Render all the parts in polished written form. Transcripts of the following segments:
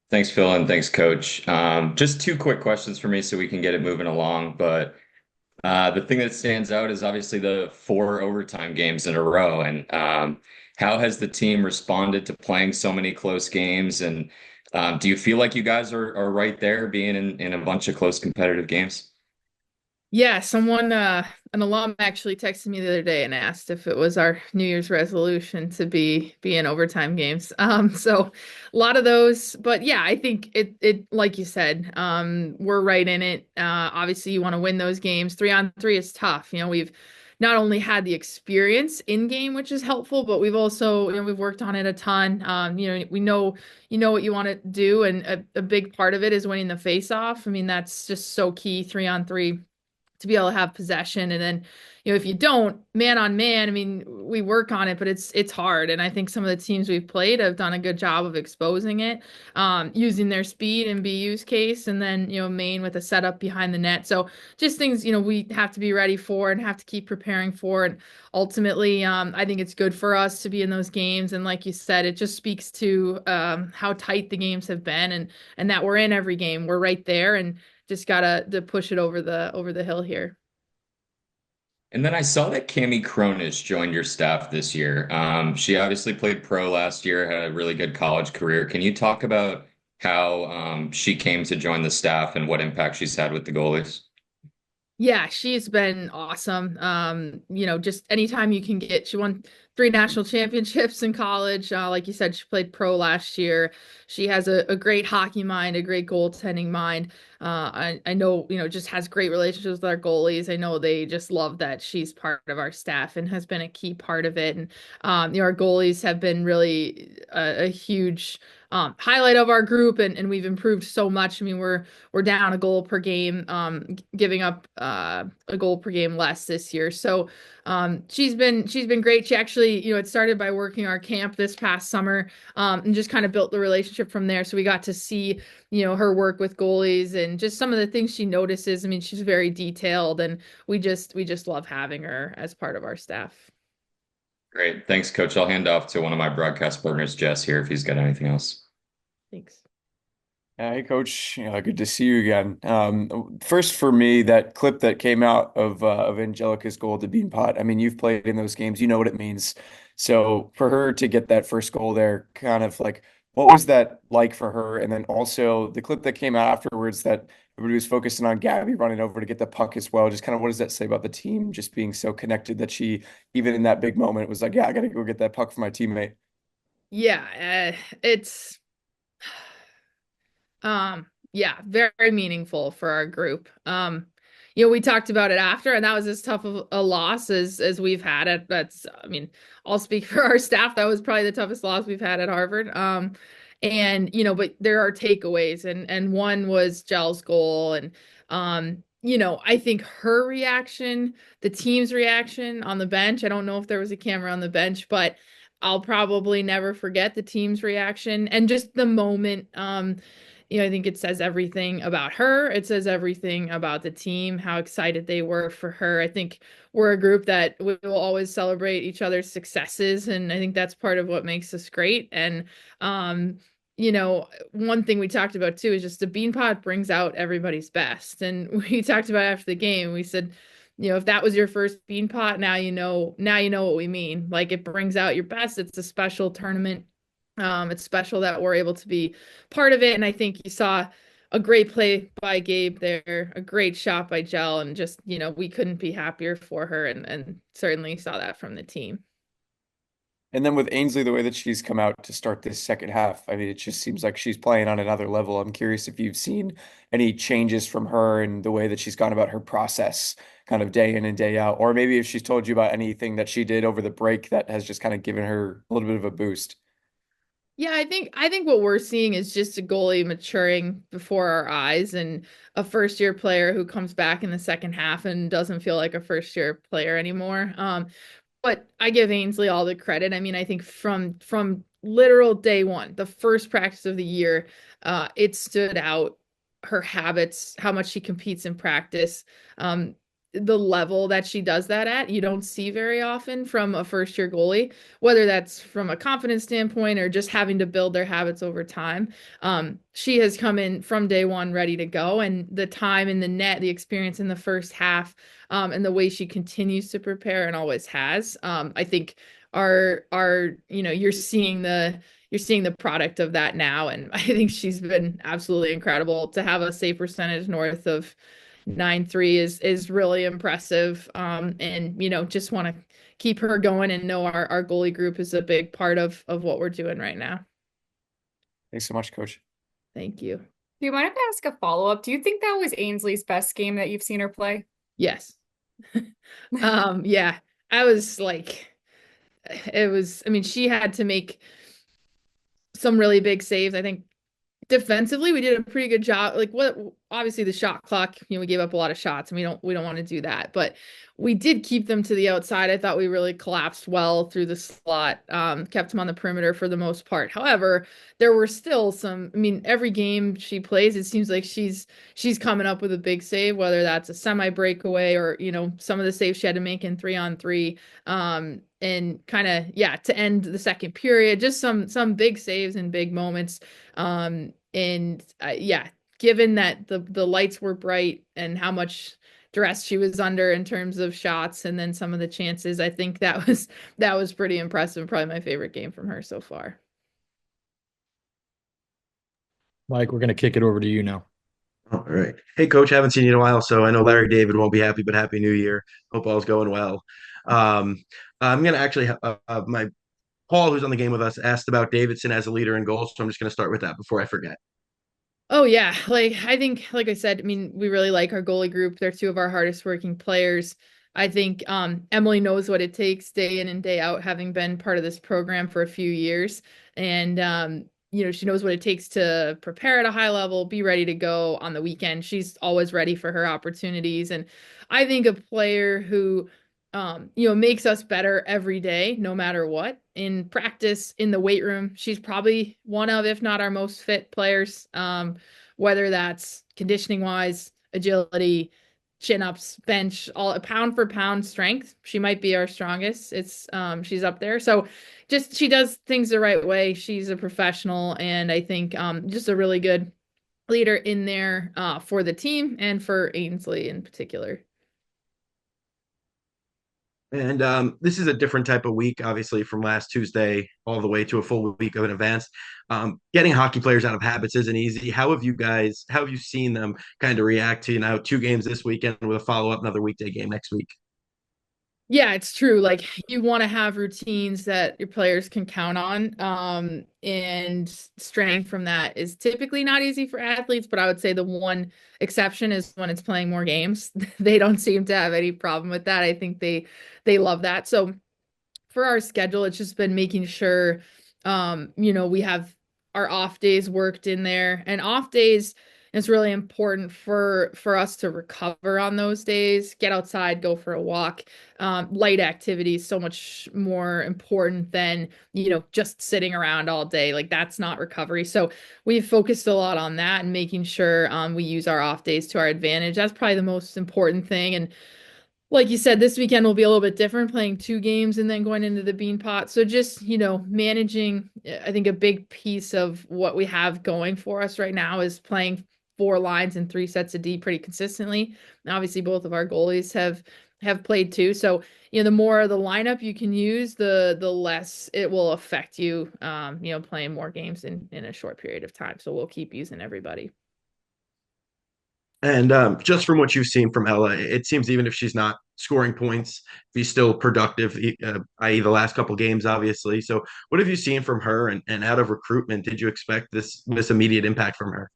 Thanks, Phil, and thanks, Coach. Just two quick questions for me so we can get it moving along. But the thing that stands out is obviously the four overtime games in a row. And how has the team responded to playing so many close games? And do you feel like you guys are right there being in a bunch of close competitive games? Yeah, an alum actually texted me the other day and asked if it was our New Year's resolution to be in overtime games. So a lot of those, but yeah, I think it like you said, we're right in it. Obviously you want to win those games. 3-on-3 is tough. We've not only had the experience in game, which is helpful, but we've also, we've worked on it a ton. We know what you want to do, and a big part of it is winning the face off. I mean, that's just so key, 3-on-3 to be able to have possession. And then, if you don't, man on man, I mean, we work on it, but it's hard. And I think some of the teams we've played have done a good job of exposing it, using their speed and BU's case, and then, Maine with a setup behind the net. So just things, we have to be ready for and have to keep preparing for. And ultimately, I think it's good for us to be in those games. And like you said, it just speaks to how tight the games have been, and that we're in every game. We're right there, and just gotta to push it over the hill here. And then I saw that Cami Cronish joined your staff this year. She obviously played pro last year, had a really good college career. Can you talk about how she came to join the staff and what impact she's had with the goalies? Yeah, she's been awesome. Just anytime you can she won 3 national championships in college. Like you said, she played pro last year. She has a great hockey mind, a great goaltending mind. I know, just has great relationships with our goalies. I know they just love that she's part of our staff and has been a key part of it. And, our goalies have been really a huge highlight of our group, and we've improved so much. I mean, we're down a goal per game, giving up a goal per game less this year. So she's been great. She actually, it started by working our camp this past summer, and just kind of built the relationship from there. So we got to see, her work with goalies and just some of the things she notices. I mean, she's very detailed, and we just love having her as part of our staff. Great. Thanks, Coach. I'll hand off to one of my broadcast partners, Jess, here, if he's got anything else. Thanks. Hey, Coach. Good to see you again. First, for me, that clip that came out of Angelica's goal to Beanpot. I mean, you've played in those games, you know what it means. So for her to get that first goal there, kind of like, what was that like for her? And then also the clip that came out afterwards that everybody was focusing on Gabby running over to get the puck as well. Just kind of what does that say about the team just being so connected that she, even in that big moment, was like, yeah, I got to go get that puck for my teammate. Yeah, it's yeah, very meaningful for our group. We talked about it after, and that was as tough of a loss as we've had it. I mean, I'll speak for our staff. That was probably the toughest loss we've had at Harvard. And but there are takeaways, and one was Gel's goal, and I think her reaction, the team's reaction on the bench. I don't know if there was a camera on the bench, but I'll probably never forget the team's reaction and just the moment. I think it says everything about her. It says everything about the team, how excited they were for her. I think we're a group that we will always celebrate each other's successes, and I think that's part of what makes us great. And one thing we talked about too is just the bean pot brings out everybody's best. And we talked about after the game, we said, if that was your first bean pot, now you know what we mean. Like, it brings out your best. It's a special tournament. It's special that we're able to be part of it. And I think you saw a great play by Gabe there, a great shot by Jell, and just, we couldn't be happier for her, and certainly saw that from the team. And then with Ainsley, the way that she's come out to start this second half, I mean, it just seems like she's playing on another level. I'm curious if you've seen any changes from her and the way that she's gone about her process kind of day in and day out, or maybe if she's told you about anything that she did over the break that has just kind of given her a little bit of a boost. Yeah, I think what we're seeing is just a goalie maturing before our eyes, and a first year player who comes back in the second half and doesn't feel like a first year player anymore. But I give Ainsley all the credit. I mean, I think from literal day one, the first practice of the year, it stood out. Her habits, how much she competes in practice, the level that she does that at, you don't see very often from a first year goalie, whether that's from a confidence standpoint or just having to build their habits over time. She has come in from day one ready to go, and the time in the net, the experience in the first half, and the way she continues to prepare and always has, I think you're seeing the product of that now, and I think she's been absolutely incredible. To have a save percentage north of 9.3 is really impressive. And just want to keep her going and know our goalie group is a big part of what we're doing right now. Thanks so much, Coach. Thank you. Do you mind if I ask a follow-up? Do you think that was Ainsley's best game that you've seen her play? Yes. Yeah. I was like, I mean, she had to make some really big saves. I think defensively, we did a pretty good job. Like, what, obviously the shot clock, we gave up a lot of shots and we don't want to do that, but we did keep them to the outside. I thought we really collapsed well through the slot, kept them on the perimeter for the most part. However, there were still some, I mean, every game she plays, it seems like she's coming up with a big save, whether that's a semi breakaway or, some of the saves she had to make in 3-on-3. And kind of, yeah, to end the second period, just some big saves and big moments. And yeah, given that the lights were bright and how much duress she was under in terms of shots and then some of the chances, I think that was pretty impressive. Probably my favorite game from her so far. Mike, we're going to kick it over to you now. All right. Hey, Coach, haven't seen you in a while, so I know Larry David won't be happy, but Happy New Year. Hope all's going well. I'm going to actually, my Paul, who's on the game with us, asked about Davidson as a leader in goals, so I'm just going to start with that before I forget. Oh yeah, like I think, like I said, I mean, we really like our goalie group. They're two of our hardest working players. I think Emily knows what it takes day in and day out, having been part of this program for a few years. And she knows what it takes to prepare at a high level, be ready to go on the weekend. She's always ready for her opportunities. And I think a player who makes us better every day, no matter what. In practice, in the weight room, she's probably one of, if not our most fit players, whether that's conditioning wise, agility, chin ups, bench, all pound for pound strength. She might be our strongest. She's up there. So just she does things the right way. She's a professional, and I think just a really good leader in there for the team and for Ainsley in particular. And this is a different type of week, obviously, from last Tuesday all the way to a full week of an advance. Getting hockey players out of habits isn't easy. How have you seen them kind of react to, 2 games this weekend with a follow-up, another weekday game next week? Yeah, it's true. Like, you want to have routines that your players can count on. And straying from that is typically not easy for athletes, but I would say the one exception is when it's playing more games. They don't seem to have any problem with that. I think they love that. So for our schedule, it's just been making sure we have our off days worked in there. And off days, it's really important for us to recover on those days, get outside, go for a walk. Light activity is so much more important than just sitting around all day. Like, that's not recovery. So we've focused a lot on that and making sure we use our off days to our advantage. That's probably the most important thing. And like you said, this weekend will be a little bit different, playing 2 games and then going into the Bean Pot. So just, managing, I think a big piece of what we have going for us right now is playing 4 lines and 3 sets of D pretty consistently. And obviously, both of our goalies have played too. So, the more of the lineup you can use, the less it will affect you, playing more games in a short period of time. So we'll keep using everybody. And just from what you've seen from Ella, it seems even if she's not scoring points, she's still productive, i.e., the last couple games, obviously. So, what have you seen from her? And out of recruitment, did you expect this immediate impact from her?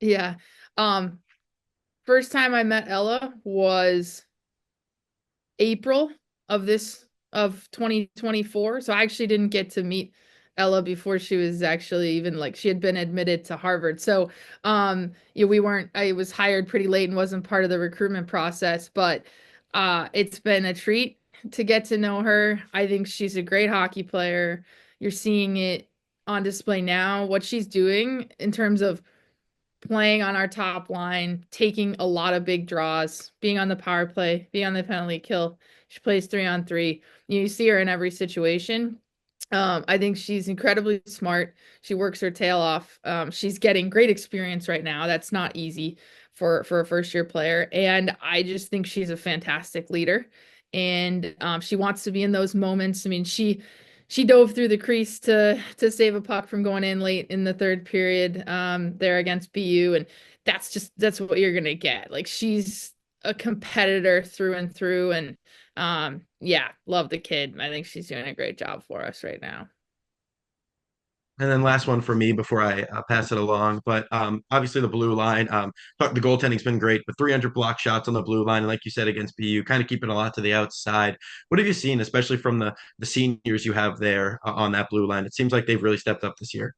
Yeah. Um, First time I met Ella was April of 2024. So I actually didn't get to meet Ella before she was actually even, like, she had been admitted to Harvard. So I was hired pretty late and wasn't part of the recruitment process, but it's been a treat to get to know her. I think she's a great hockey player. You're seeing it on display now, what she's doing in terms of playing on our top line, taking a lot of big draws, being on the power play, being on the penalty kill. She plays 3-on-3. You see her in every situation. I think she's incredibly smart. She works her tail off. She's getting great experience right now. That's not easy for a first year player. And I just think she's a fantastic leader. And she wants to be in those moments. I mean, she dove through the crease to save a puck from going in late in the third period there against BU. And that's what you're gonna get. Like she's a competitor through and through. And yeah, love the kid. I think she's doing a great job for us right now. And then last one for me before I pass it along. But obviously the blue line, the goaltending's been great, but 300 block shots on the blue line, and like you said against BU, kind of keeping a lot to the outside. What have you seen, especially from the seniors you have there on that blue line? It seems like they've really stepped up this year.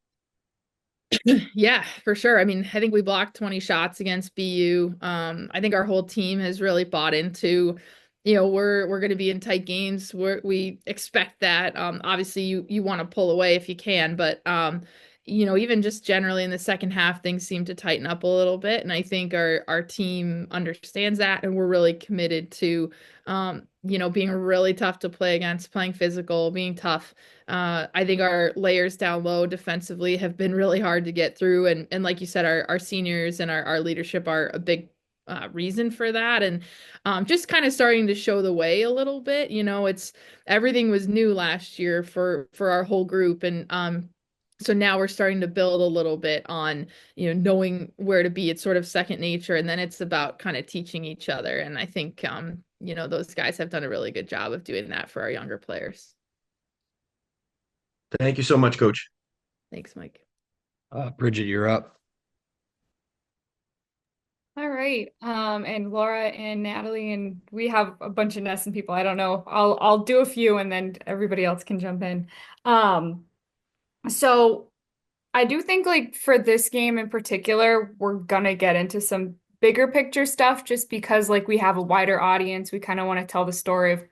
Yeah, for sure. I mean, I think we blocked 20 shots against BU. I think our whole team has really bought into, we're going to be in tight games. We expect that. Obviously, you want to pull away if you can, but even just generally in the second half, things seem to tighten up a little bit, and I think our team understands that, and we're really committed to, being really tough to play against, playing physical, being tough. I think our layers down low defensively have been really hard to get through. And like you said, our seniors and our leadership are a big reason for that. And just kind of starting to show the way a little bit. It's everything was new last year for our whole group. And so now we're starting to build a little bit on, knowing where to be. It's sort of second nature. And then it's about kind of teaching each other. And I think, those guys have done a really good job of doing that for our younger players. Thank you so much, Coach. Thanks, Mike. Bridget, you're up. All right. And Laura and Natalie, and we have a bunch of Nesson people. I don't know. I'll do a few and then everybody else can jump in. So I do think like for this game in particular, we're gonna get into some bigger picture stuff just because like we have a wider audience. We kind of want to tell the story of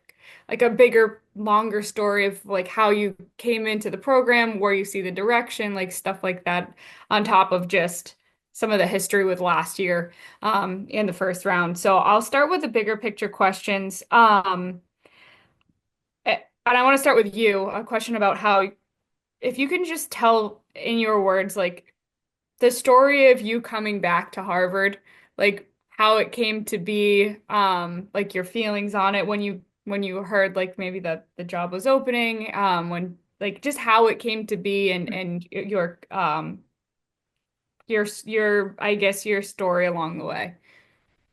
like a bigger, longer story of like how you came into the program, where you see the direction, like stuff like that, on top of just some of the history with last year in the first round. So I'll start with the bigger picture questions. And I want to start with you, a question about how if you can just tell in your words, like the story of you coming back to Harvard, like how it came to be, like your feelings on it when you heard like maybe that the job was opening, when like just how it came to be and your I guess your story along the way.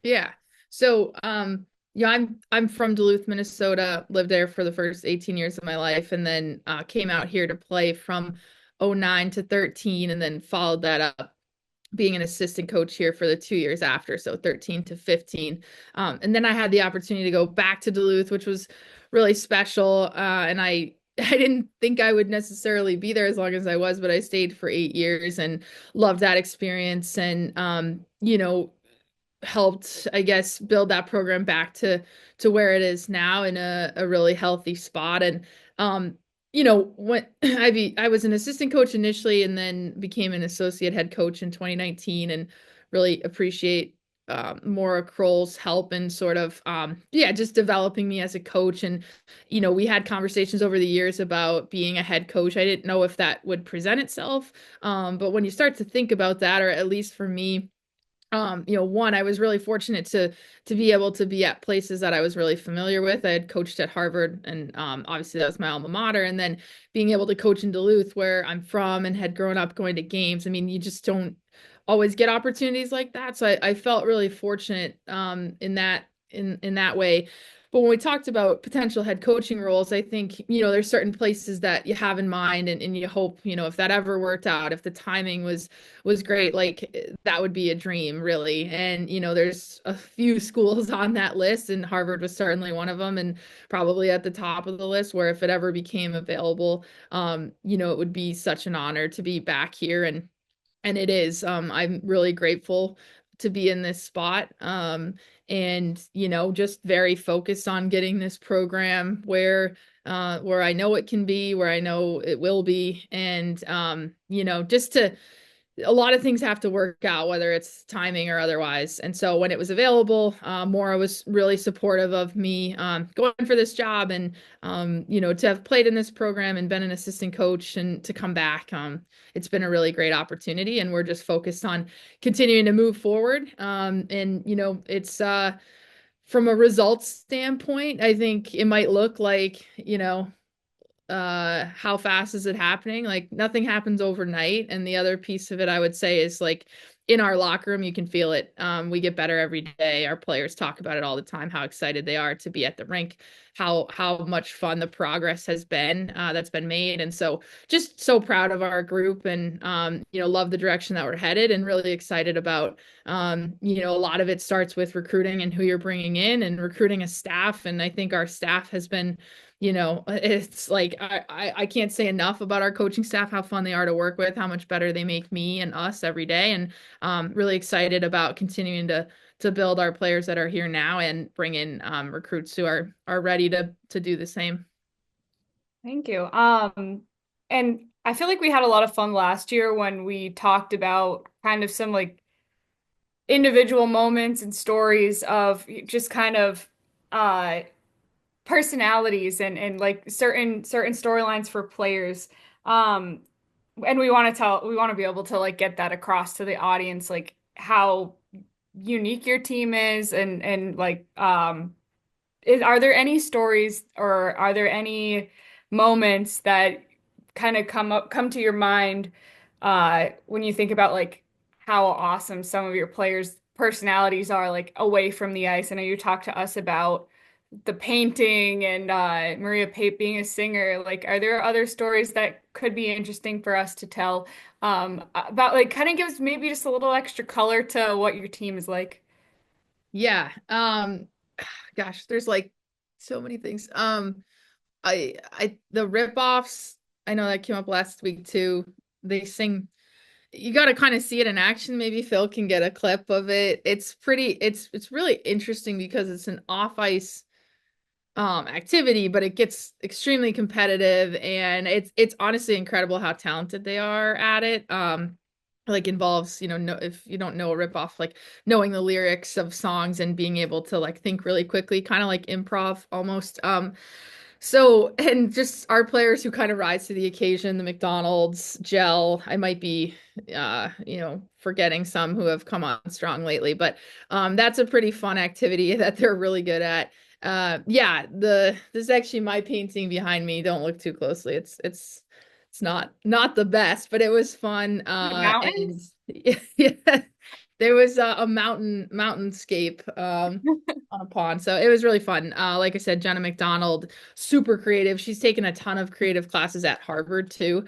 Yeah. So, I'm from Duluth, Minnesota, lived there for the first 18 years of my life, and then came out here to play from '09 to 13, and then followed that up being an assistant coach here for the 2 years after, so 13 to 15. And then I had the opportunity to go back to Duluth, which was really special. And I didn't think I would necessarily be there as long as I was, but I stayed for 8 years and loved that experience. And helped, I guess, build that program back to where it is now in a really healthy spot. And when I was an assistant coach initially and then became an associate head coach in 2019 and really appreciate Maura Kroll's help and sort of just developing me as a coach. And we had conversations over the years about being a head coach. I didn't know if that would present itself, but when you start to think about that, or at least for me, one, I was really fortunate to be able to be at places that I was really familiar with. I had coached at Harvard, and obviously that was my alma mater. And then being able to coach in Duluth, where I'm from, and had grown up going to games. I mean, you just don't always get opportunities like that. So I felt really fortunate in that way. But when we talked about potential head coaching roles, I think, there's certain places that you have in mind, and you hope, if that ever worked out, if the timing was great, like that would be a dream, really. And, there's a few schools on that list, and Harvard was certainly one of them, and probably at the top of the list, where if it ever became available, it would be such an honor to be back here. And it is. I'm really grateful to be in this spot. And just very focused on getting this program where I know it can be, where I know it will be, and just to a lot of things have to work out, whether it's timing or otherwise. And so when it was available, Maura was really supportive of me going for this job and, to have played in this program and been an assistant coach and to come back. It's been a really great opportunity, and we're just focused on continuing to move forward. It's from a results standpoint, I think it might look like, how fast is it happening? Like nothing happens overnight. And the other piece of it I would say is like in our locker room you can feel it. We get better every day. Our players talk about it all the time, how excited they are to be at the rink, how much fun the progress has been that's been made. And so just so proud of our group, and love the direction that we're headed, and really excited about a lot of it starts with recruiting and who you're bringing in and recruiting a staff. And I think our staff has been, it's like I can't say enough about our coaching staff, how fun they are to work with, how much better they make me and us every day. And really excited about continuing to build our players that are here now and bring in recruits who are ready to do the same. Thank you. And I feel like we had a lot of fun last year when we talked about kind of some like individual moments and stories of just kind of uh personalities and like certain storylines for players. Um and we want to be able to like get that across to the audience, like how unique your team is and like are there any stories or are there any moments that kind of come to your mind when you think about like how awesome some of your players' personalities are like away from the ice? I know you talked to us about the painting and Maria Pape being a singer. Like, are there other stories that could be interesting for us to tell about like kind of gives maybe just a little extra color to what your team is like? Yeah. Gosh, there's like so many things. The rip-offs, I know that came up last week too. They sing, you got to kind of see it in action. Maybe Phil can get a clip of it. It's really interesting because it's an off-ice activity, but it gets extremely competitive, and it's honestly incredible how talented they are at it. Like involves, if you don't know a ripoff, like knowing the lyrics of songs and being able to like think really quickly, kind of like improv almost. So, and just our players who kind of rise to the occasion, the McDonald's, Gel, I might be, forgetting some who have come on strong lately, but that's a pretty fun activity that they're really good at. Yeah, this is actually my painting behind me. Don't look too closely. It's not the best, but it was fun. The And mountains? yeah, there was a mountainscape on a pond. So it was really fun. Like I said, Jenna McDonald, super creative. She's taken a ton of creative classes at Harvard too.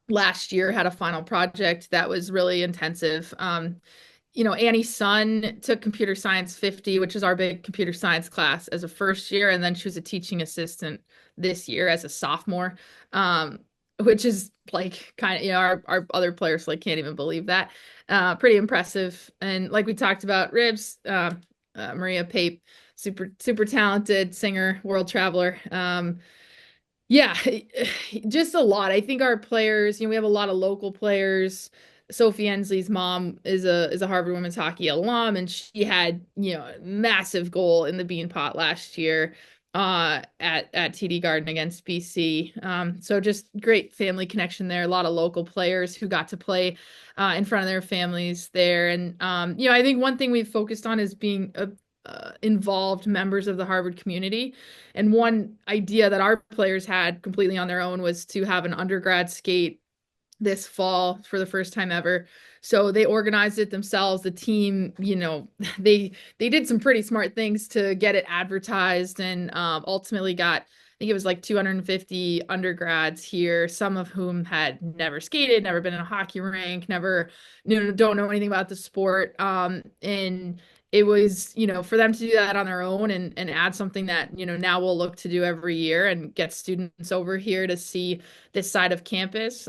Last year had a final project that was really intensive. Annie's son took computer science 50, which is our big computer science class, as a first year, and then she was a teaching assistant this year as a sophomore, which is like kind of, our other players like can't even believe that. Pretty impressive. And like we talked about, Ribs, Maria Pape, super super talented singer, world traveler. Yeah, just a lot. I think our players, we have a lot of local players. Sophie Ensley's mom is a Harvard women's hockey alum, and she had, a massive goal in the Beanpot last year at TD Garden against BC. So just great family connection there. A lot of local players who got to play in front of their families there. And I think one thing we've focused on is being involved members of the Harvard community. And one idea that our players had completely on their own was to have an undergrad skate this fall for the first time ever. So they organized it themselves. The team, they did some pretty smart things to get it advertised, and ultimately got, I think it was like 250 undergrads here, some of whom had never skated, never been in a hockey rink, never, don't know anything about the sport. And it was, for them to do that on their own and add something that, now we'll look to do every year and get students over here to see this side of campus.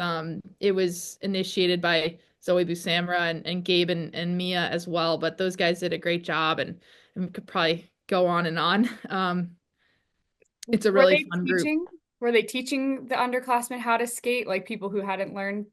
It was initiated by Zoe Busamra and Gabe and Mia as well, but those guys did a great job, and we could probably go on and on. It's a Were really they fun group. teaching? Were they teaching the underclassmen how to skate, like people who hadn't learned?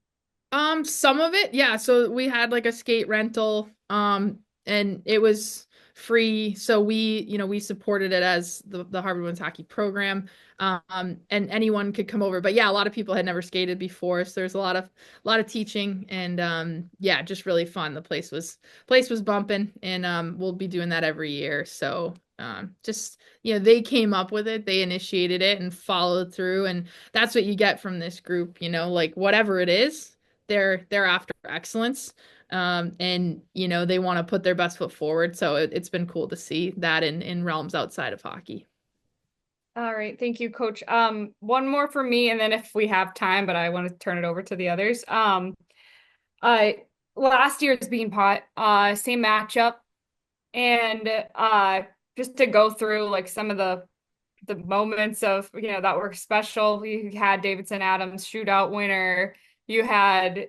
Some of it, yeah. So we had like a skate rental, and it was free. So we supported it as the Harvard Women's Hockey program. And anyone could come over. But yeah, a lot of people had never skated before, so there's a lot of teaching and yeah, just really fun. The place was bumping, and we'll be doing that every year. So just they came up with it, they initiated it and followed through, and that's what you get from this group, like whatever it is they're after excellence. And they want to put their best foot forward. So it's been cool to see that in realms outside of hockey. All right, thank you, Coach. One more for me, and then if we have time, but I want to turn it over to the others. Uh, Last year's Bean Pot, same matchup, and just to go through like some of the moments of that were special. You had Davidson Adams shootout winner. You had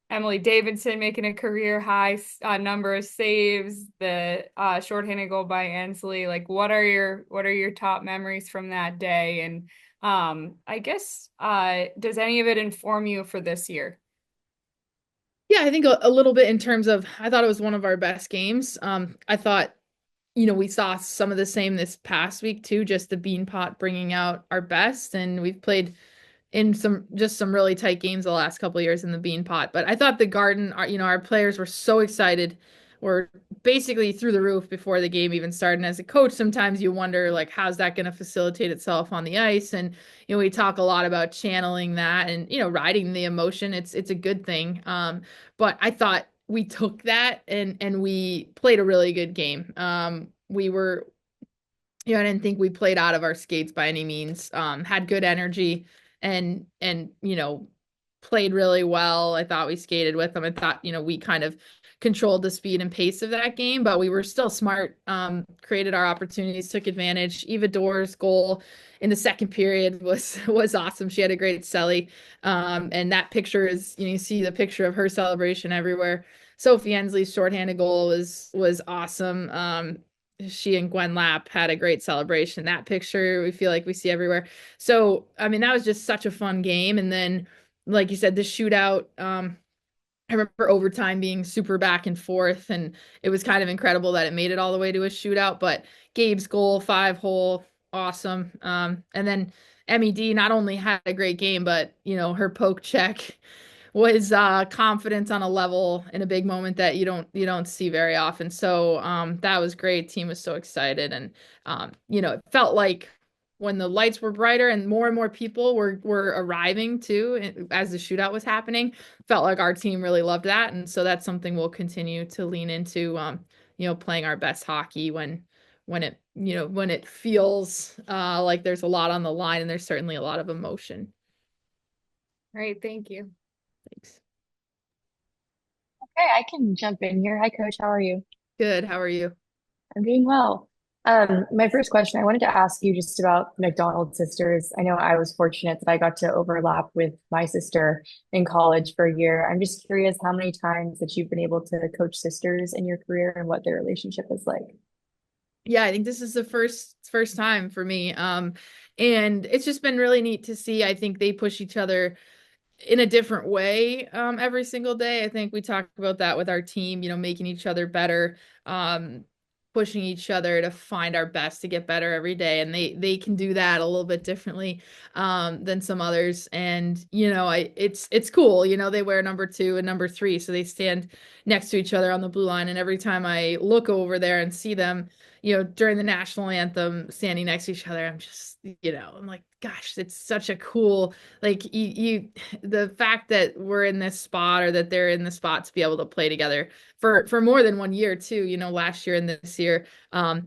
Emily Davidson making a career high number of saves. The shorthanded goal by Ansley. Like, what are your top memories from that day? And I guess does any of it inform you for this year? Yeah, I think a little bit in terms of I thought it was one of our best games. I thought we saw some of the same this past week too, just the Bean Pot bringing out our best, and we've played in some really tight games the last couple of years in the Bean Pot. But I thought the Garden, our players were so excited, were basically through the roof before the game even started. And as a coach, sometimes you wonder like how's that going to facilitate itself on the ice? And we talk a lot about channeling that and riding the emotion. It's a good thing. But I thought we took that and we played a really good game. We were I didn't think we played out of our skates by any means. Had good energy and played really well. I thought we skated with them. I thought we kind of controlled the speed and pace of that game, but we were still smart. Created our opportunities, took advantage. Eva Doerr's goal in the second period was awesome. She had a great celly, and that picture is you see the picture of her celebration everywhere. Sophie Ensley's shorthanded goal was awesome. She and Gwen Lapp had a great celebration. That picture we feel like we see everywhere. So, I mean, that was just such a fun game. And then, like you said, the shootout, I remember overtime being super back and forth, and it was kind of incredible that it made it all the way to a shootout. But Gabe's goal, 5-hole, awesome. And then MED not only had a great game, but her poke check was confidence on a level in a big moment that you don't see very often. So that was great. Team was so excited, and it felt like when the lights were brighter and more people were arriving too as the shootout was happening, felt like our team really loved that, and so that's something we'll continue to lean into. Playing our best hockey when it feels like there's a lot on the line, and there's certainly a lot of emotion. All right, thank you. Thanks. Okay, I can jump in here. Hi, Coach. How are you? Good. How are you? I'm doing well. My first question, I wanted to ask you just about the McDonald sisters. I know I was fortunate that I got to overlap with my sister in college for a year. I'm just curious how many times that you've been able to coach sisters in your career and what their relationship is like. Yeah, I think this is the first time for me. And it's just been really neat to see. I think they push each other in a different way every single day. I think we talk about that with our team, making each other better, pushing each other to find our best to get better every day. And they can do that a little bit differently than some others. And it's cool. They wear number 2 and number 3, so they stand next to each other on the blue line. And every time I look over there and see them, during the national anthem, standing next to each other, I'm just, I'm like, gosh, it's such a cool, like the fact that we're in this spot or that they're in the spot to be able to play together for more than one year too, last year and this year,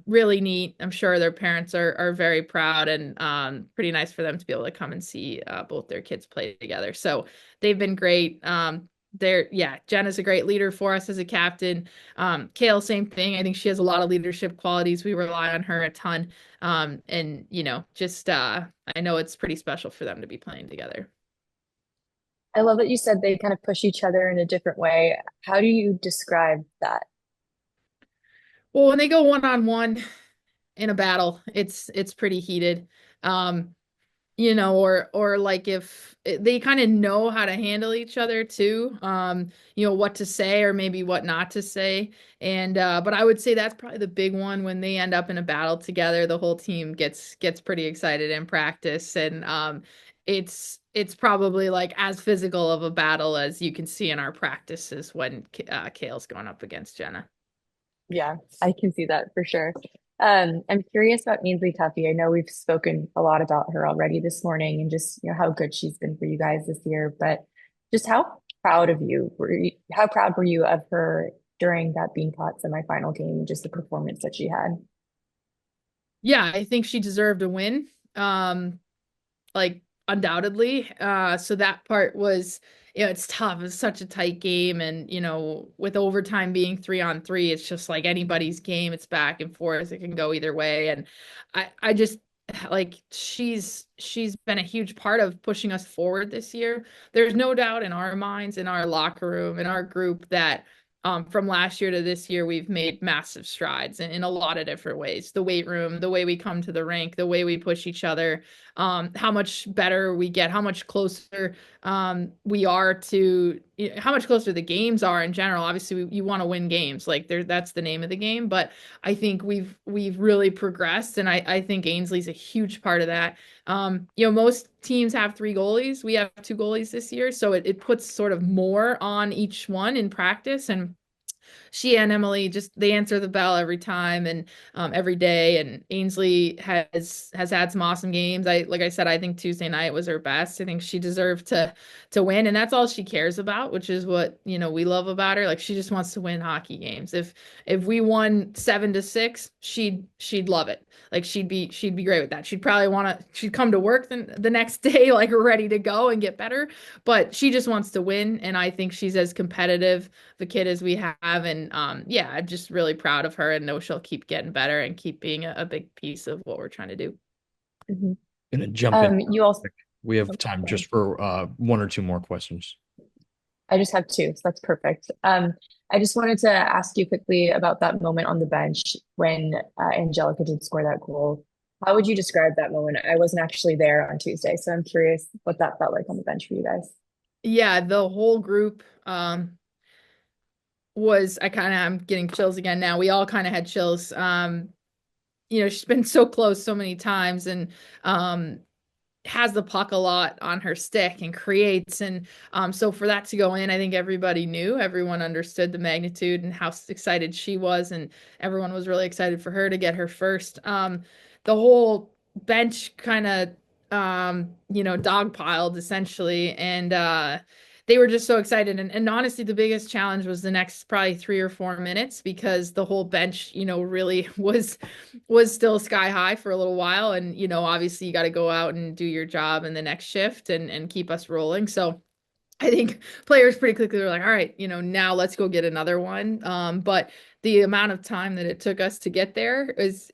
really neat. I'm sure their parents are very proud, and pretty nice for them to be able to come and see both their kids play together. So they've been great. Jen is a great leader for us as a captain. Kale, same thing. I think she has a lot of leadership qualities. We rely on her a ton. And just I know it's pretty special for them to be playing together. I love that you said they kind of push each other in a different way. How do you describe that? Well, when they go one-on-one in a battle, it's pretty heated. Um, or like if they kind of know how to handle each other too, what to say or maybe what not to say. And but I would say that's probably the big one when they end up in a battle together, the whole team gets pretty excited in practice. And it's probably like as physical of a battle as you can see in our practices when Kale's going up against Jenna. Yeah, I can see that for sure. I'm curious about Ainsley Tuffy. I know we've spoken a lot about her already this morning and just, how good she's been for you guys this year, but just how proud were you of her during that Bean Pot semifinal game and just the performance that she had? Yeah, I think she deserved a win. Like undoubtedly. So that part was, it's tough. It's such a tight game. And, with overtime being 3-on-3, it's just like anybody's game. It's back and forth. It can go either way. And I just like she's been a huge part of pushing us forward this year. There's no doubt in our minds, in our locker room, in our group that from last year to this year, we've made massive strides in a lot of different ways. The weight room, the way we come to the rink, the way we push each other, how much better we get, how much closer we are to, how much closer the games are in general. Obviously, you want to win games, like there, that's the name of the game. But I think we've really progressed, and I think Ainsley's a huge part of that. Most teams have three goalies. We have two goalies this year, so it puts sort of more on each one in practice. And she and Emily just they answer the bell every time and every day. And Ainsley has had some awesome games. Like I said, I think Tuesday night was her best. I think she deserved to win, and that's all she cares about, which is what we love about her. Like she just wants to win hockey games. If we won 7-6, she'd love it. Like she'd be great with that. She'd come to work the next day like ready to go and get better. But she just wants to win, and I think she's as competitive the kid as we have. And yeah, I'm just really proud of her and know she'll keep getting better and keep being a big piece of what we're trying to do. Mhm. Gonna jump in. You also, We have oh, time sorry. just for one or two more questions. I just have two, so that's perfect. I just wanted to ask you quickly about that moment on the bench when Angelica did score that goal. How would you describe that moment? I wasn't actually there on Tuesday, so I'm curious what that felt like on the bench for you guys. Yeah, the whole group was I'm getting chills again now. We all kind of had chills. She's been so close so many times, and has the puck a lot on her stick and creates. And so for that to go in, I think everyone understood the magnitude and how excited she was, and everyone was really excited for her to get her first. The whole bench kind of dogpiled essentially, and they were just so excited. And honestly, the biggest challenge was the next probably 3 or 4 minutes, because the whole bench, really was still sky high for a little while. And, obviously you got to go out and do your job in the next shift and keep us rolling. So I think players pretty quickly were like, all right, now let's go get another one. But the amount of time that it took us to get there is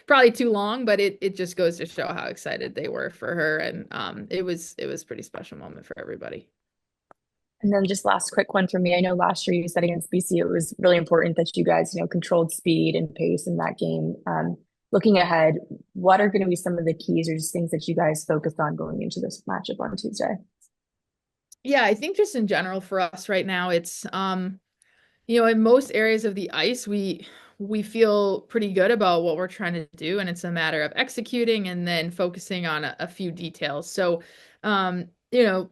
probably too long, but it just goes to show how excited they were for her. And it was a pretty special moment for everybody. And then just last quick one for me. I know last year you said against BC it was really important that you guys, controlled speed and pace in that game. Looking ahead, what are going to be some of the keys or just things that you guys focused on going into this matchup on Tuesday? Yeah, I think just in general for us right now, it's in most areas of the ice, we feel pretty good about what we're trying to do, and it's a matter of executing and then focusing on a few details. So,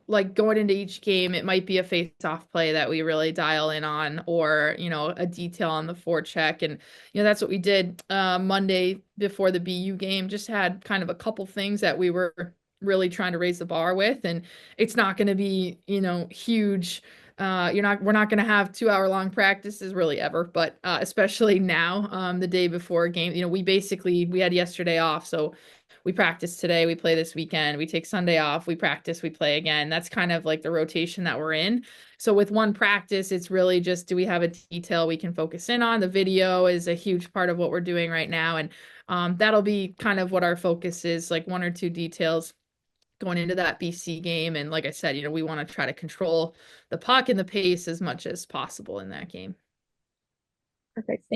like going into each game, it might be a face-off play that we really dial in on, or a detail on the forecheck. And that's what we did Monday before the BU game. Just had kind of a couple things that we were really trying to raise the bar with, and it's not going to be huge. We're not going to have 2 hour long practices really ever, but especially now, the day before a game, we had yesterday off. So we practice today, we play this weekend, we take Sunday off, we practice, we play again. That's kind of like the rotation that we're in. So with one practice, it's really just, do we have a detail we can focus in on? The video is a huge part of what we're doing right now. And that'll be kind of what our focus is, like one or two details going into that BC game. And like I said, we want to try to control the puck and the pace as much as possible in that game. Perfect.